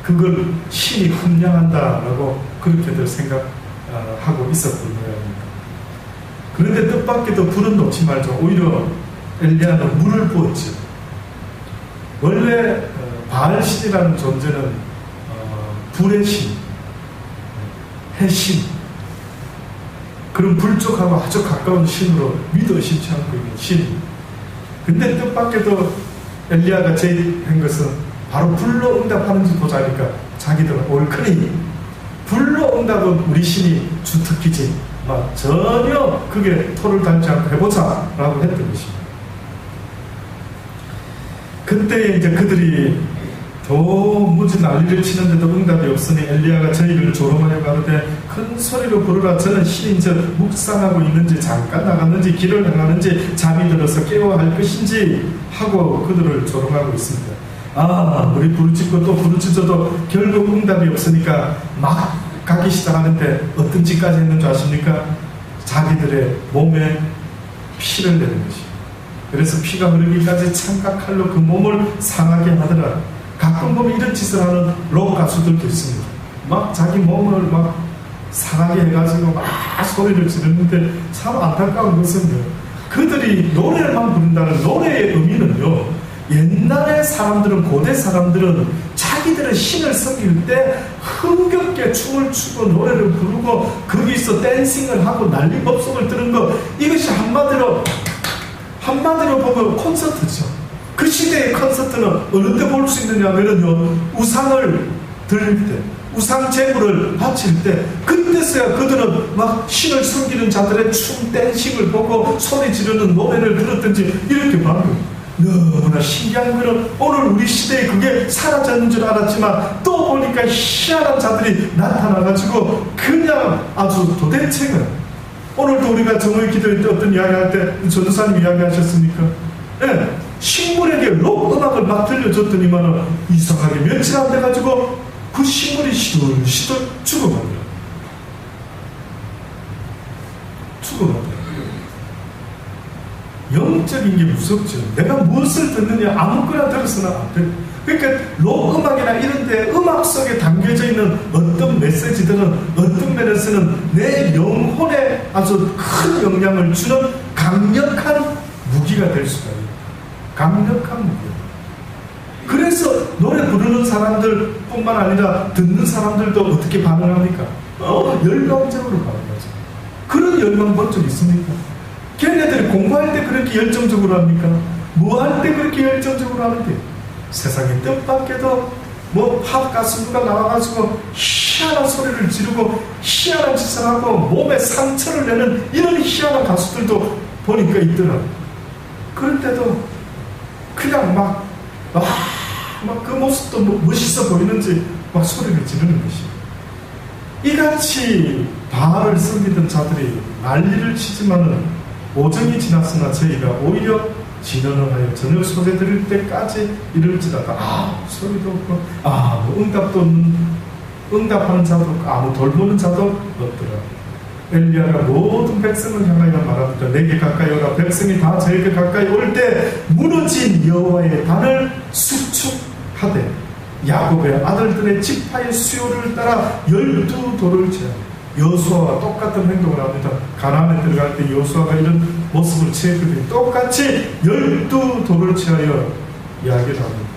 Speaker 1: 그걸 신이 흠량한다라고 그렇게들 생각하고 있었던 모양입니다. 그런데 뜻밖에도 불은 놓지 말죠. 오히려 엘리야는 물을 부었죠. 원래 바알신이라는 존재는 불의 신, 해신, 그런 불 쪽하고 아주 가까운 신으로 믿어 의심치 않고 있는 신. 근데 뜻밖에도 엘리야가 제의한 것은 바로 불로 응답하는지 보자니까 자기들은 옳거니 불로 응답은 우리 신이 주특기지 전혀 그게 토를 닮지 않고 해보자 라고 했던 것입니다. 그때 이제 그들이 도무지 난리를 치는데도 응답이 없으니 엘리야가 저희를 조롱하여 가로되 큰 소리로 부르라. 저는 신인 저 묵상하고 있는지 잠깐 나갔는지 길을 행하는지 잠이 들어서 깨워야 할 것인지 하고 그들을 조롱하고 있습니다. 우리 부르짖고 또 부르짖어도 결국 응답이 없으니까 막 가기 시작하는데 어떤 짓까지 했는 줄 아십니까? 자기들의 몸에 피를 내는 것입니다. 그래서 피가 흐르기까지 창각칼로 그 몸을 상하게 하더라. 가끔 보면 이런 짓을 하는 록 가수들도 있습니다. 막 자기 몸을 막 상하게 해가지고 막 소리를 지르는데 참 안타까운 것은요, 그들이 노래만 부른다는 노래의 의미는요, 옛날의 사람들은, 고대 사람들은 자기들의 신을 섬길 때 흥겹게 춤을 추고 노래를 부르고 거기서 댄싱을 하고 난리법석을 뜨는 거, 이것이 한마디로 보면 콘서트죠. 그 시대의 콘서트는 어느 때 볼 수 있느냐 하면요, 우상을 드릴 때, 우상 제물을 바칠 때, 그때서야 그들은 막 신을 섬기는 자들의 춤 댄싱을 보고 소리 지르는 노래를 들었든지 이렇게 봐요. 너무나 신기한 거는 오늘 우리 시대에 그게 사라졌는 줄 알았지만 또 보니까 희한한 자들이 나타나가지고 그냥 아주 도대체가, 오늘도 우리가 정오의 기도회 때 어떤 이야기할 때 전도사님 이야기하셨습니까? 네, 식물에게 록 음악을 막 들려줬더니만 이상하게 며칠 안 돼가지고 그 식물이 시들시들 죽어갑니다. 죽어갑니다. 영적인 게 무섭죠. 내가 무엇을 듣느냐 아무거나 들어서는 안 돼. 그러니까 록 음악이나 이런 데 음악 속에 담겨져 있는 어떤 메시지들은 어떤 면에서는 내 영혼에 아주 큰 영향을 주는 강력한 무기가 될 수가 있어요. 강력한 무기. 그래서 노래 부르는 사람들 뿐만 아니라 듣는 사람들도 어떻게 반응합니까? 열광적으로 반응하죠. 그런 열광 본 적 있습니까? 걔네들이 공부할 때 그렇게 열정적으로 합니까? 뭐 할 때 그렇게 열정적으로 하는데? 세상에 뜻밖에도 뭐 팝 가수가 나와가지고 희한한 소리를 지르고 희한한 짓을 하고 몸에 상처를 내는 이런 희한한 가수들도 보니까 있더라고요. 그럴 때도 그냥 막 그 모습도 멋있어 보이는지 막 소리를 지르는 것이에요. 이같이 바알을 섬기던 자들이 난리를 치지만은 오정이 지났으나 저희가 오히려 진언을 하여 저녁 소재 드릴 때까지 이럴지라다. 소리도 없고 뭐 응답도 없는, 응답하는 자도 없고 아무 돌보는 자도 없더라. 엘리야가 모든 백성을 향하여 말합니다. 내게 가까이 오라. 백성이 다 저에게 가까이 올 때 무너진 여호와의 단을 수축하되 야곱의 아들들의 지파의 수요를 따라 12돌을 취하여 여호수아와 똑같은 행동을 합니다. 가나안에 들어갈 때 여호수아가 이런 모습을 취했거든요. 똑같이 12돌을 취하여 이야기를 합니다.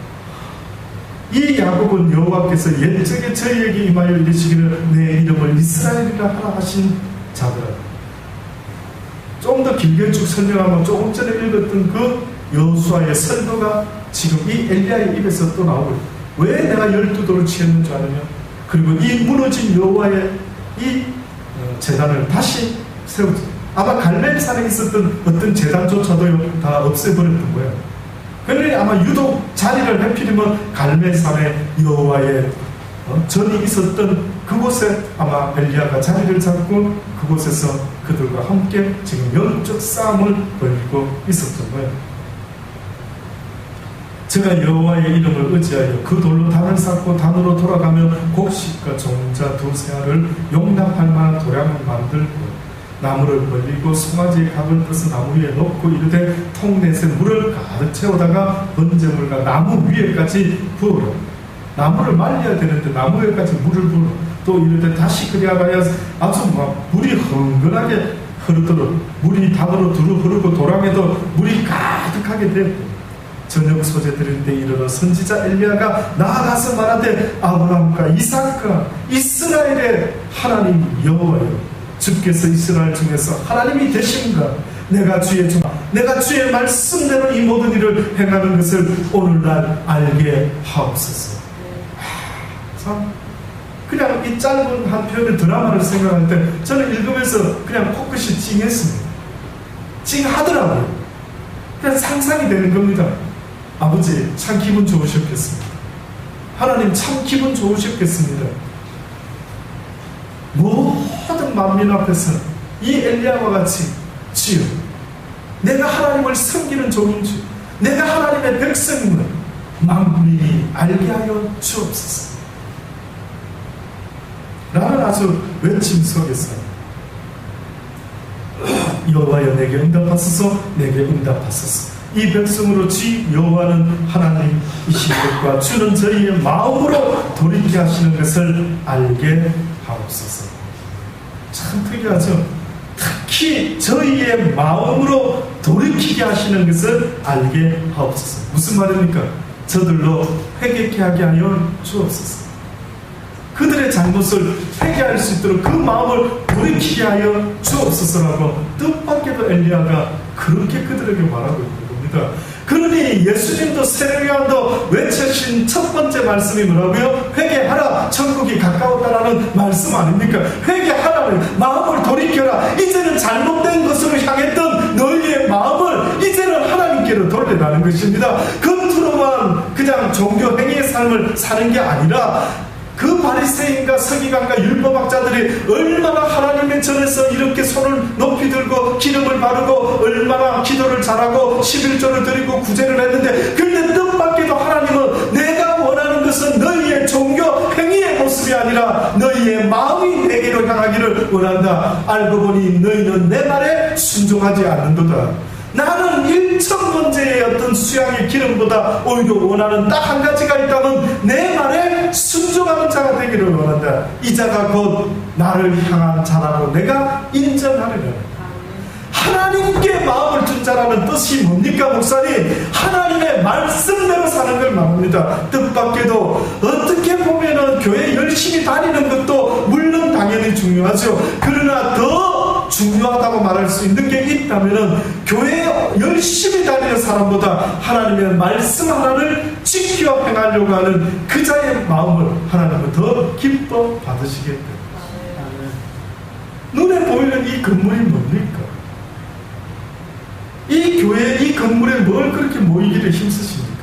Speaker 1: 이 야곱은 여호와께서 옛적에 저희에게 임하여 이르시기를 내 이름을 이스라엘이라 하라 하신 자들아. 좀 더 길게 쭉 설명하면 조금 전에 읽었던 그 여호수아의 설교가 지금 이 엘리야의 입에서 또 나오고 있습니다. 왜 내가 12돌을 취했는 줄 아느냐? 그리고 이 무너진 여호와의 이 제단을 다시 세우지. 아마 갈멜산에 있었던 어떤 제단조차도 다 없애버렸던 거예요. 그러니 아마 유독 자리를 해필이면 갈멜산에 여호와의 전이 있었던 그곳에 아마 엘리야가 자리를 잡고 그곳에서 그들과 함께 지금 영적 싸움을 벌이고 있었던 거예요. 제가 여호와의 이름을 의지하여 그 돌로 단을 쌓고 단으로 돌아가며 곡식과 종자 두세 알을 용납할 만한 도량을 만들고 나무를 벌리고 송아지의 각을 떠서 나무 위에 놓고 이르되 통넷에 물을 가득 채우다가 번제물과 나무 위에까지 부어라. 나무를 말려야 되는데 나무 위에까지 물을 부어. 또 이르되 다시 그리하여 아주 막 물이 흥건하게 흐르도록 물이 담으로 두루 흐르고 도랑에도 물이 가득하게 되었고 저녁 소재 드릴 때 이르러 선지자 엘리야가 나아가서 말하되 아브라함과 이삭과 이스라엘의 하나님 여호와여 주께서 이스라엘 중에서 하나님이 되신가? 내가 주의 말씀대로 이 모든 일을 행하는 것을 오늘날 알게 하옵소서. 참 그냥 이 짧은 한 편의 드라마를 생각할 때 저는 읽으면서 그냥 코끝이 찡했습니다. 찡하더라고요. 그냥 상상이 되는 겁니다. 아버지 참 기분 좋으셨겠습니다. 하나님 참 기분 좋으셨겠습니다. 모든 만민 앞에서 이 엘리야와 같이 주여 내가 하나님을 섬기는 종인주 내가 하나님의 백성임을 만민이 알게 하여 주옵소서 라는 아주 외침 속에서 여호와여 내게 응답하소서 내게 응답하소서 이 백성으로 주 여호와는 하나님이신 것과 주는 저희의 마음으로 돌이게 하시는 것을 알게 하옵소서. 참 특이하죠. 특히 저희의 마음으로 돌이키게 하시는 것을 알게 하옵소서. 무슨 말입니까? 저들로 회개케 하게 하여 주옵소서. 그들의 잘못을 회개할 수 있도록 그 마음을 돌이키게 하여 주옵소서라고 뜻밖에도 엘리야가 그렇게 그들에게 말하고 있는 겁니다. 그러니 예수님도 세례요한도 외치신 첫 번째 말씀이 뭐라고요? 회개하라 천국이 가까웠다라는 말씀 아닙니까? 회개하라는 마음을 돌이켜라. 이제는 잘못된 것으로 향했던 너희의 마음을 이제는 하나님께로 돌려라는 것입니다. 겉으로만 그냥 종교 행위의 삶을 사는 게 아니라 그 바리새인과 서기관과 율법학자들이 얼마나 하나님의 전에서 이렇게 손을 높이 들고 기름을 바르고 얼마나 기도를 잘하고 11조를 드리고 구제를 했는데 그런데 뜻밖에도 하나님은 내가 원하는 것은 너희의 종교 행위의 모습이 아니라 너희의 마음이 내게로 향하기를 원한다. 알고 보니 너희는 내 말에 순종하지 않는도다. 나는 1,000번째의 어떤 수양의 기름보다 오히려 원하는 딱 한 가지가 있다면 내 말에 순종하는 자가 되기를 원한다. 이 자가 곧 나를 향한 자라고 내가 인정하리라. 하나님께 마음을 둔 자라는 뜻이 뭡니까, 목사님? 하나님의 말씀대로 사는 걸 말합니다. 뜻밖에도 어떻게 보면은 교회 열심히 다니는 것도 물론 당연히 중요하죠. 그러나 더 중요하다고 말할 수 있는 게 있다면은 교회에 열심히 다니는 사람보다 하나님의 말씀 하나를 지켜 행하려고 하는 그 자의 마음을 하나님은 더 기뻐 받으시겠다. 눈에 보이는 이 건물이 뭡니까? 이 교회, 이 건물에 뭘 그렇게 모이기를 힘쓰십니까?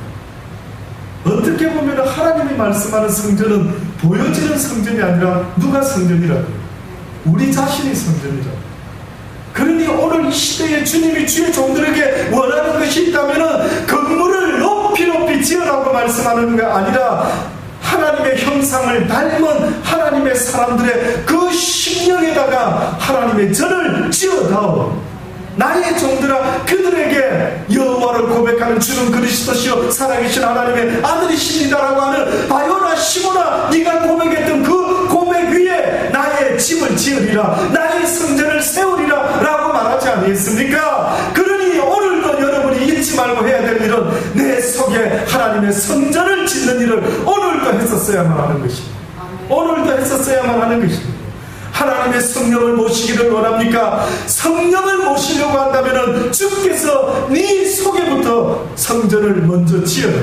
Speaker 1: 어떻게 보면 하나님이 말씀하는 성전은 보여지는 성전이 아니라 누가 성전이라고요? 우리 자신이 성전이라고. 그러니 오늘 이 시대에 주님이 주의 종들에게 원하는 것이 있다면 건물을 높이 지으라고 말씀하는 게 아니라 하나님의 형상을 닮은 하나님의 사람들의 그 심령에다가 하나님의 전을 지어다오. 나의 종들아, 그들에게 여호와를 고백하는 주는 그리스도시요 살아계신 하나님의 아들이십니다라고 하는 바요나 시모나 네가 고백했던 그 고백 위에 나의 집을 지으리라, 나의 성전을 세우리라 라고 말하지 않겠습니까? 그러니 오늘도 여러분이 잊지 말고 해야 될 일은 내 속에 하나님의 성전을 짓는 일을 오늘도 했었어야만 하는 것입니다. 오늘도 했었어야만 하는 것입니다. 하나님의 성령을 모시기를 원합니까? 성령을 모시려고 한다면 주께서 네 속에부터 성전을 먼저 지어라.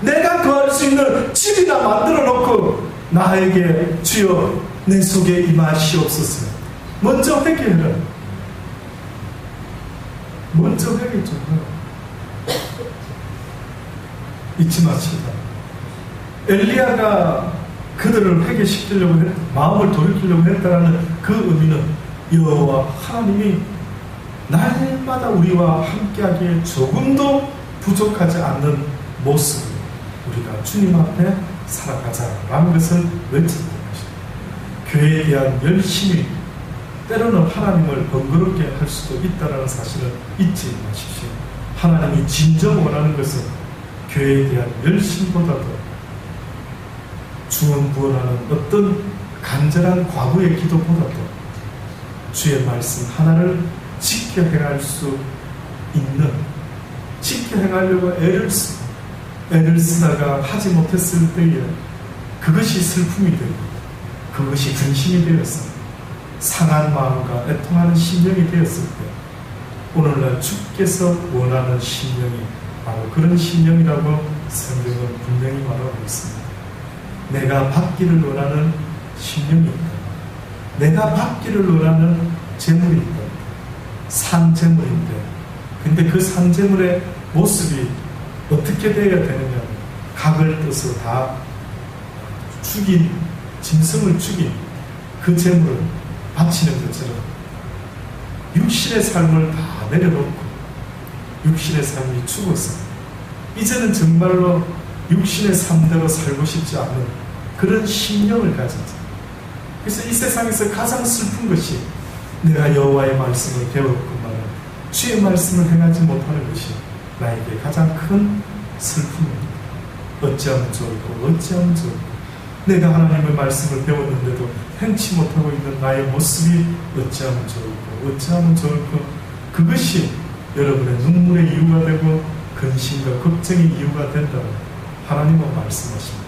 Speaker 1: 내가 거할 수 있는 집이나 만들어 놓고 나에게 주여 내 속에 임하시옵소서. 먼저 회개해라. 먼저 회개 좀 해라. 잊지 마시다. 엘리야가 그들을 회개시키려고 마음을 돌이키려고 했다는 그 의미는 여호와 하나님이 날마다 우리와 함께하기에 조금도 부족하지 않는 모습으로 우리가 주님 앞에 살아가자라는 것을 외쳤던 것입니다. 교회에 대한 열심이 때로는 하나님을 번거롭게 할 수도 있다는 사실을 잊지 마십시오. 하나님이 진정 원하는 것은 교회에 대한 열심보다도 주원부원하는 어떤 간절한 과부의 기도보다도 주의 말씀 하나를 지켜 행할 수 있는, 지켜 행하려고 애를 쓰다가 하지 못했을 때에 그것이 슬픔이 되고 그것이 근심이 되어서 상한 마음과 애통하는 심령이 되었을 때 오늘날 주께서 원하는 심령이 바로 그런 심령이라고 성경은 분명히 말하고 있습니다. 내가 받기를 원하는 심령이 있다. 내가 받기를 원하는 재물이 있다. 산재물인데, 근데 그 산재물의 모습이 어떻게 되어야 되느냐? 각을 떠서 다 죽인, 짐승을 죽인 그 재물을 바치는 것처럼 육신의 삶을 다 내려놓고 육신의 삶이 죽어서 이제는 정말로 육신의 삶대로 살고 싶지 않은 그런 심령을 가진 자. 그래서 이 세상에서 가장 슬픈 것이 내가 여호와의 말씀을 배웠건만은 주의 말씀을 행하지 못하는 것이 나에게 가장 큰 슬픔입니다. 어찌하면 좋을까? 어찌하면 좋을까? 내가 하나님의 말씀을 배웠는데도 행치 못하고 있는 나의 모습이 어찌하면 좋을까? 어찌하면 좋을까? 그것이 여러분의 눈물의 이유가 되고 근심과 걱정의 이유가 된다고 하나님은 말씀하십니다.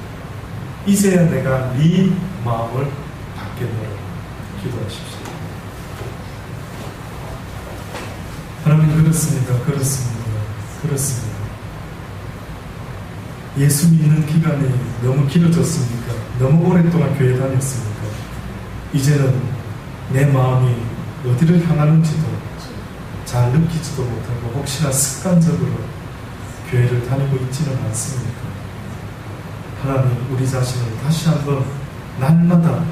Speaker 1: 이제야 내가 네 마음을 받겠노라. 기도하십시오. 하나님, 그렇습니다. 그렇습니다. 예수 믿는 기간이 너무 길어졌습니까? 너무 오랫동안 교회 다녔습니까? 이제는 내 마음이 어디를 향하는지도 잘 느끼지도 못하고 혹시나 습관적으로 교회를 다니고 있지는 않습니까? 하나님, 우리 자신을 다시 한번 날마다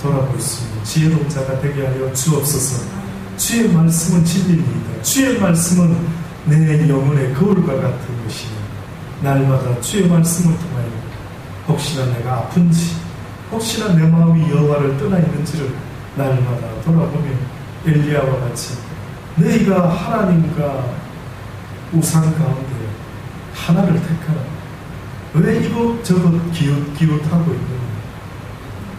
Speaker 1: 돌아볼 수 있는 지혜로운 자가 되게 하여 주옵소서. 주의 말씀은 진리입니다. 주의 말씀은 내 영혼의 거울과 같은 것이니 날마다 주의 말씀을 통하여 혹시나 내가 아픈지, 혹시나 내 마음이 여호와를 떠나 있는지를 날마다 돌아보며 엘리야와 같이 너희가 하나님과 우상 가운데 하나를 택하라. 왜 이것저것 기웃기웃하고 있느냐.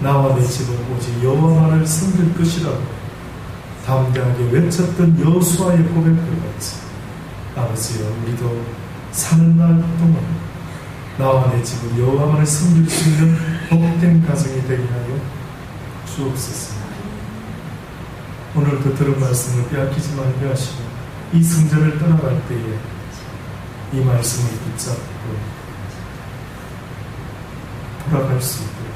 Speaker 1: 나와 내 집은 오직 여호와만을 섬길 것이라고 담대하게 외쳤던 여호수아의 고백들 같이 아버지여, 우리도 사는 날 동안 나와 내 집은 여호와만을 섬길 수 있는 복된 가정이 되게 하여 주옵소서. 오늘도 들은 말씀을 빼앗기지 말게 하시고 이 성전을 떠나갈 때에 이 말씀을 붙잡고 돌아갈 수 있도록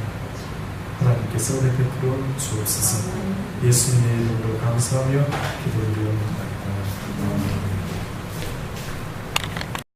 Speaker 1: 하나님께서 은혜 베풀어 주옵소서. 예수님의 이름으로 감사하며 기도드리옵나이다.